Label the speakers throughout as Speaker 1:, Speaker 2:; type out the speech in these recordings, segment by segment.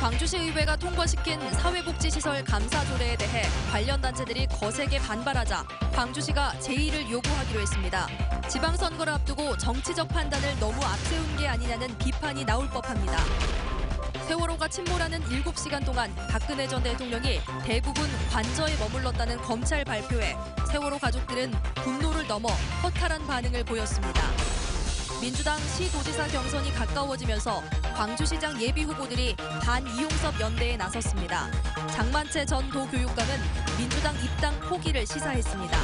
Speaker 1: 광주시 의회가 통과시킨 사회복지시설 감사 조례에 대해 관련 단체들이 거세게 반발하자 광주시가 제의를 요구하기로 했습니다. 지방선거를 앞두고 정치적 판단을 너무 앞세운 게 아니냐는 비판이 나올 법합니다. 세월호가 침몰하는 7시간 동안 박근혜 전 대통령이 대부분 관저에 머물렀다는 검찰 발표에 세월호 가족들은 분노를 넘어 허탈한 반응을 보였습니다. 민주당 시도지사 경선이 가까워지면서 광주시장 예비 후보들이 반이용섭 연대에 나섰습니다. 장만채 전 도교육감은 민주당 입당 포기를 시사했습니다.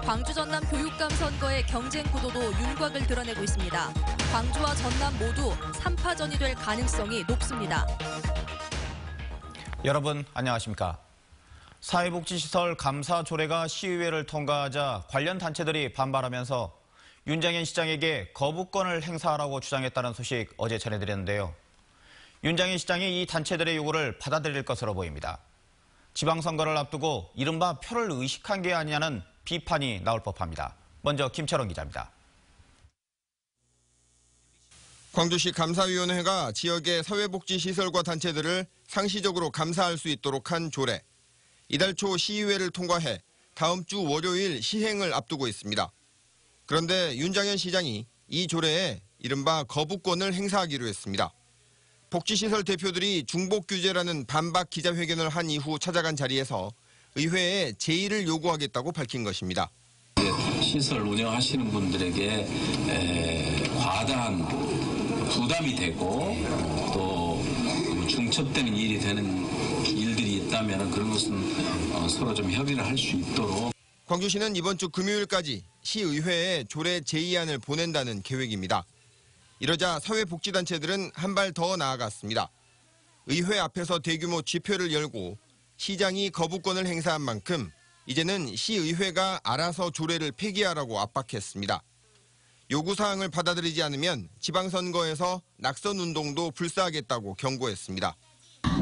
Speaker 1: 광주 전남 교육감 선거의 경쟁 구도도 윤곽을 드러내고 있습니다. 광주와 전남 모두 3파전이 될 가능성이 높습니다.
Speaker 2: 여러분 안녕하십니까? 사회복지시설 감사 조례가 시의회를 통과하자 관련 단체들이 반발하면서 윤장현 시장에게 거부권을 행사하라고 주장했다는 소식 어제 전해드렸는데요. 윤장현 시장이 이 단체들의 요구를 받아들일 것으로 보입니다. 지방선거를 앞두고 이른바 표를 의식한 게 아니냐는 비판이 나올 법합니다. 먼저 김철원 기자입니다.
Speaker 3: 광주시 감사위원회가 지역의 사회복지시설과 단체들을 상시적으로 감사할 수 있도록 한 조례. 이달 초 시의회를 통과해 다음 주 월요일 시행을 앞두고 있습니다. 그런데 윤장현 시장이 이 조례에 이른바 거부권을 행사하기로 했습니다. 복지시설 대표들이 중복 규제라는 반박 기자회견을 한 이후 찾아간 자리에서 의회에 제의를 요구하겠다고 밝힌 것입니다.
Speaker 4: 시설 운영하시는 분들에게 과다한 부담이 되고 또 중첩되는 일이 되는 일들이 있다면 그런 것은 서로 좀 협의를 할 수 있도록.
Speaker 3: 광주시는 이번 주 금요일까지 시의회에 조례 제의안을 보낸다는 계획입니다. 이러자 사회복지단체들은 한 발 더 나아갔습니다. 의회 앞에서 대규모 집회를 열고 시장이 거부권을 행사한 만큼 이제는 시의회가 알아서 조례를 폐기하라고 압박했습니다. 요구사항을 받아들이지 않으면 지방선거에서 낙선운동도 불사하겠다고 경고했습니다.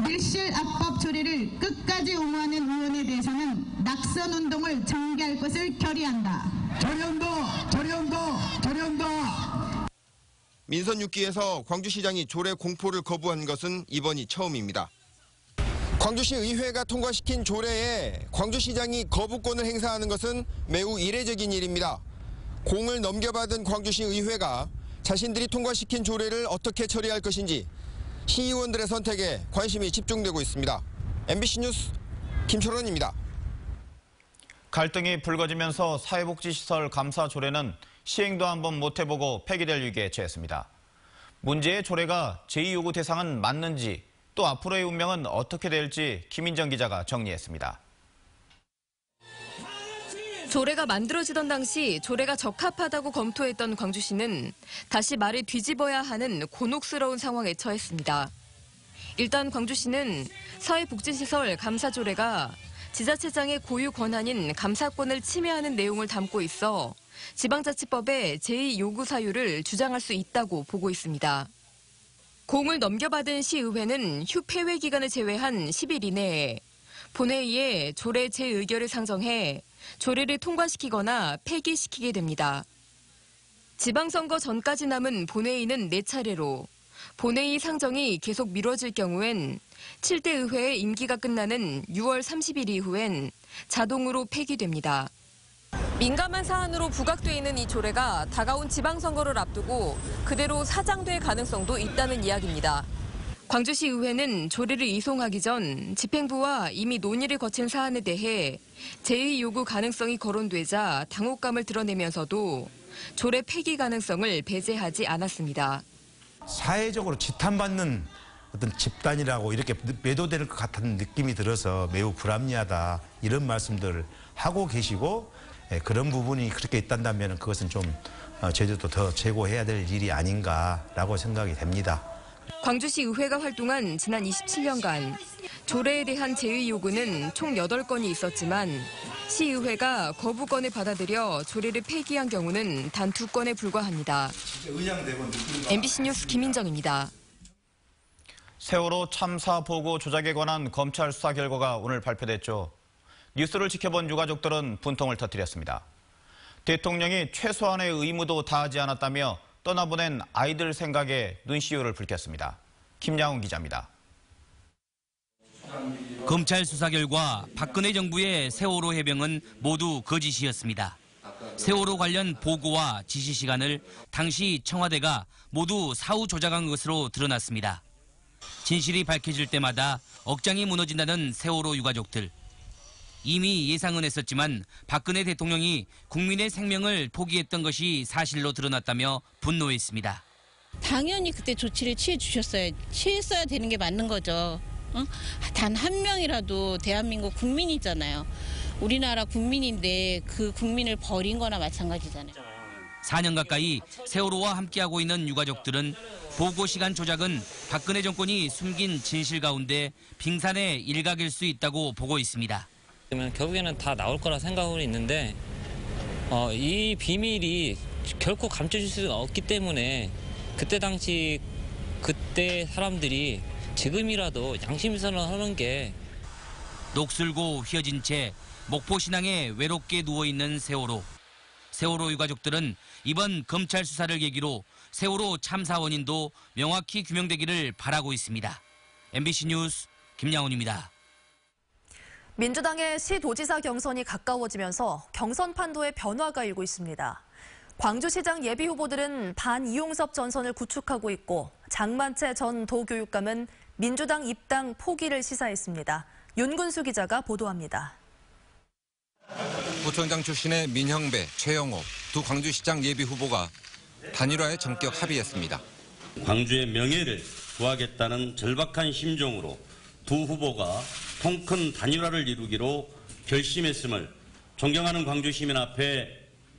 Speaker 5: 밀실 압박 조례를 끝까지 옹호하는 의원에 대해서는 낙선운동을 전개할 것을 결의한다. 절연도.
Speaker 3: 민선 6기에서 광주시장이 조례 공포를 거부한 것은 이번이 처음입니다. 광주시 의회가 통과시킨 조례에 광주시장이 거부권을 행사하는 것은 매우 이례적인 일입니다. 공을 넘겨받은 광주시 의회가 자신들이 통과시킨 조례를 어떻게 처리할 것인지 시의원들의 선택에 관심이 집중되고 있습니다. MBC 뉴스 김철원입니다.
Speaker 2: 갈등이 불거지면서 사회복지시설 감사 조례는 시행도 한번 못 해보고 폐기될 위기에 처했습니다. 문제의 조례가 제의 요구 대상은 맞는지 또 앞으로의 운명은 어떻게 될지 김인정 기자가 정리했습니다.
Speaker 1: 조례가 만들어지던 당시 조례가 적합하다고 검토했던 광주시는 다시 말을 뒤집어야 하는 곤혹스러운 상황에 처했습니다. 일단 광주시는 사회복지시설 감사 조례가 지자체장의 고유 권한인 감사권을 침해하는 내용을 담고 있어 지방자치법의 제의 요구 사유를 주장할 수 있다고 보고 있습니다. 공을 넘겨받은 시의회는 휴폐회 기간을 제외한 10일 이내에 본회의에 조례 재의결을 상정해 조례를 통과시키거나 폐기시키게 됩니다. 지방선거 전까지 남은 본회의는 4차례로 본회의 상정이 계속 미뤄질 경우엔 7대 의회의 임기가 끝나는 6월 30일 이후엔 자동으로 폐기됩니다. 민감한 사안으로 부각돼 있는 이 조례가 다가온 지방선거를 앞두고 그대로 사장될 가능성도 있다는 이야기입니다. 광주시 의회는 조례를 이송하기 전 집행부와 이미 논의를 거친 사안에 대해 제의 요구 가능성이 거론되자 당혹감을 드러내면서도 조례 폐기 가능성을 배제하지 않았습니다.
Speaker 6: 사회적으로 지탄받는 어떤 집단이라고 이렇게 매도될 것 같은 느낌이 들어서 매우 불합리하다 이런 말씀들을 하고 계시고 그런 부분이 그렇게 있단다면 그것은 좀 제주도 더 제고해야 될 일이 아닌가라고 생각이 됩니다.
Speaker 1: 광주시 의회가 활동한 지난 27년간 조례에 대한 제의 요구는 총 8건이 있었지만 시의회가 거부권을 받아들여 조례를 폐기한 경우는 단 2건에 불과합니다. MBC 뉴스 김인정입니다.
Speaker 2: 세월호 참사 보고 조작에 관한 검찰 수사 결과가 오늘 발표됐죠. 뉴스를 지켜본 유가족들은 분통을 터뜨렸습니다. 대통령이 최소한의 의무도 다하지 않았다며 떠나보낸 아이들 생각에 눈시울을 붉혔습니다. 김양훈 기자입니다.
Speaker 7: 검찰 수사 결과 박근혜 정부의 세월호 해병은 모두 거짓이었습니다. 세월호 관련 보고와 지시 시간을 당시 청와대가 모두 사후 조작한 것으로 드러났습니다. 진실이 밝혀질 때마다 억장이 무너진다는 세월호 유가족들. 이미 예상은 했었지만 박근혜 대통령이 국민의 생명을 포기했던 것이 사실로 드러났다며 분노했습니다.
Speaker 8: 당연히 그때 조치를 취했어야 되는 게 맞는 거죠. 단 한 명이라도 대한민국 국민이잖아요. 우리나라 국민인데 그 국민을 버린 거나 마찬가지잖아요.
Speaker 7: 4년 가까이 세월호와 함께하고 있는 유가족들은 보고 시간 조작은 박근혜 정권이 숨긴 진실 가운데 빙산의 일각일 수 있다고 보고 있습니다.
Speaker 9: 결국에는 다 나올 거라 생각하고 있는데 이 비밀이 결코 감춰질 수 없기 때문에 그때 당시 그때 사람들이 지금이라도 양심선언을 하는 게
Speaker 7: 녹슬고 휘어진 채 목포신항에 외롭게 누워있는 세월호. 세월호 유가족들은 이번 검찰 수사를 계기로 세월호 참사 원인도 명확히 규명되기를 바라고 있습니다. MBC 뉴스 김양훈입니다.
Speaker 10: 민주당의 시도지사 경선이 가까워지면서 경선 판도에 변화가 일고 있습니다. 광주시장 예비후보들은 반이용섭 전선을 구축하고 있고 장만채 전 도교육감은 민주당 입당 포기를 시사했습니다. 윤근수 기자가 보도합니다.
Speaker 3: 구청장 출신의 민형배, 최영호 두 광주시장 예비후보가 단일화에 전격 합의했습니다.
Speaker 11: 광주의 명예를 구하겠다는 절박한 심정으로 두 후보가 통큰 단일화를 이루기로 결심했음을 존경하는 광주 시민 앞에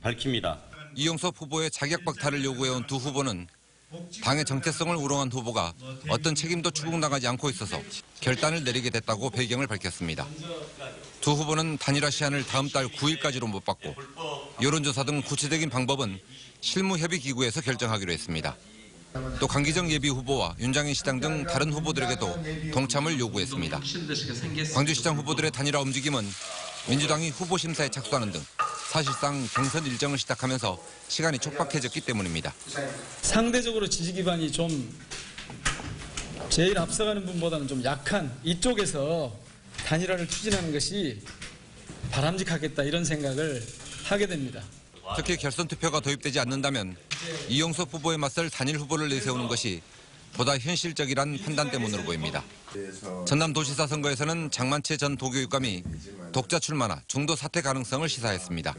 Speaker 11: 밝힙니다.
Speaker 3: 이용섭 후보의 자격 박탈을 요구해온 두 후보는 당의 정체성을 우롱한 후보가 어떤 책임도 추궁당하지 않고 있어서 결단을 내리게 됐다고 배경을 밝혔습니다. 두 후보는 단일화 시한을 다음 달 9일까지로 못 받고 여론조사 등 구체적인 방법은 실무협의기구에서 결정하기로 했습니다. 또 강기정 예비후보와 윤장현 시장 등 다른 후보들에게도 동참을 요구했습니다. 광주시장 후보들의 단일화 움직임은 민주당이 후보 심사에 착수하는 등 사실상 경선 일정을 시작하면서 시간이 촉박해졌기 때문입니다.
Speaker 12: 상대적으로 지지 기반이 좀 제일 앞서가는 분보다는 좀 약한 이쪽에서 단일화를 추진하는 것이 바람직하겠다 이런 생각을 하게 됩니다.
Speaker 3: 특히 결선 투표가 도입되지 않는다면 이용섭 후보에 맞설 단일 후보를 내세우는 것이 보다 현실적이란 판단 때문으로 보입니다. 전남도지사 선거에서는 장만채 전 도교육감이 독자 출마나 중도 사퇴 가능성을 시사했습니다.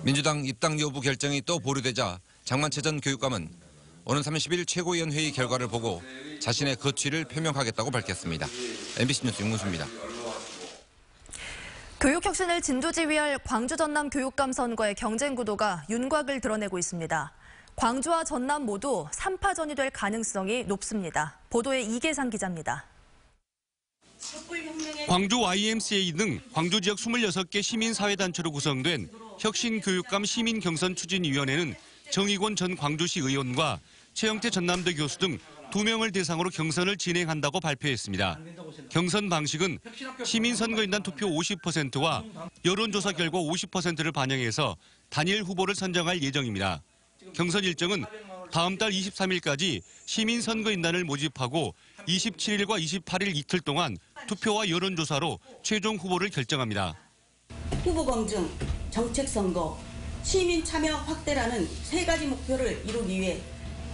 Speaker 3: 민주당 입당 여부 결정이 또 보류되자 장만채 전 교육감은 오는 30일 최고위원회의 결과를 보고 자신의 거취를 표명하겠다고 밝혔습니다. MBC 뉴스 윤근수입니다.
Speaker 10: 교육혁신을 진두지휘할 광주 전남 교육감 선거의 경쟁 구도가 윤곽을 드러내고 있습니다. 광주와 전남 모두 3파전이 될 가능성이 높습니다. 보도에 이계상 기자입니다.
Speaker 13: 광주 YMCA 등 광주 지역 26개 시민사회단체로 구성된 혁신교육감 시민경선추진위원회는 정의곤 전 광주시 의원과 최영태 전남대 교수 등 2명을 대상으로 경선을 진행한다고 발표했습니다. 경선 방식은 시민선거인단 투표 50%와 여론조사 결과 50%를 반영해서 단일 후보를 선정할 예정입니다. 경선 일정은 다음 달 23일까지 시민선거인단을 모집하고 27일과 28일 이틀 동안 투표와 여론조사로 최종 후보를 결정합니다.
Speaker 14: 후보 검증, 정책 선거, 시민 참여 확대라는 세 가지 목표를 이루기 위해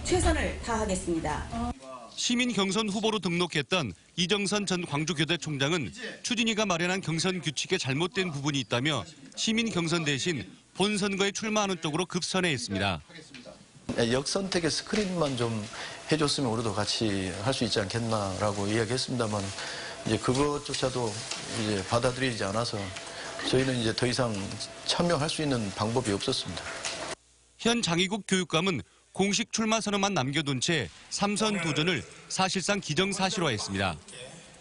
Speaker 14: 최선을 다하겠습니다.
Speaker 13: 시민 경선 후보로 등록했던 이정선 전 광주교대 총장은 추진위가 마련한 경선 규칙에 잘못된 부분이 있다며 시민 경선 대신 본선거에 출마하는 쪽으로 급선회했습니다.
Speaker 15: 역선택의 스크린만 좀 해줬으면 우리도 같이 할 수 있지 않겠나라고 이야기했습니다만 이제 그것조차도 이제 받아들이지 않아서 저희는 이제 더 이상 참여할 수 있는 방법이 없었습니다.
Speaker 13: 현 장희국 교육감은 공식 출마 선언만 남겨둔 채 3선 도전을 사실상 기정사실화했습니다.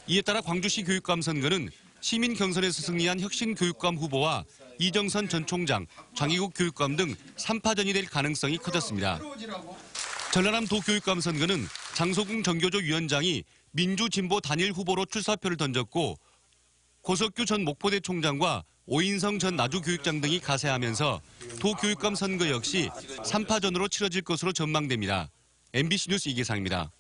Speaker 13: 이에 따라 광주시 교육감 선거는 시민 경선에서 승리한 혁신교육감 후보와 이정선 전 총장, 장희국 교육감 등 3파전이 될 가능성이 커졌습니다. 전라남 도교육감 선거는 장소궁 정교조 위원장이 민주진보 단일 후보로 출사표를 던졌고 고석규 전 목포대 총장과 오인성 전 나주교육장 등이 가세하면서 도교육감 선거 역시 3파전으로 치러질 것으로 전망됩니다. MBC 뉴스 이계상입니다.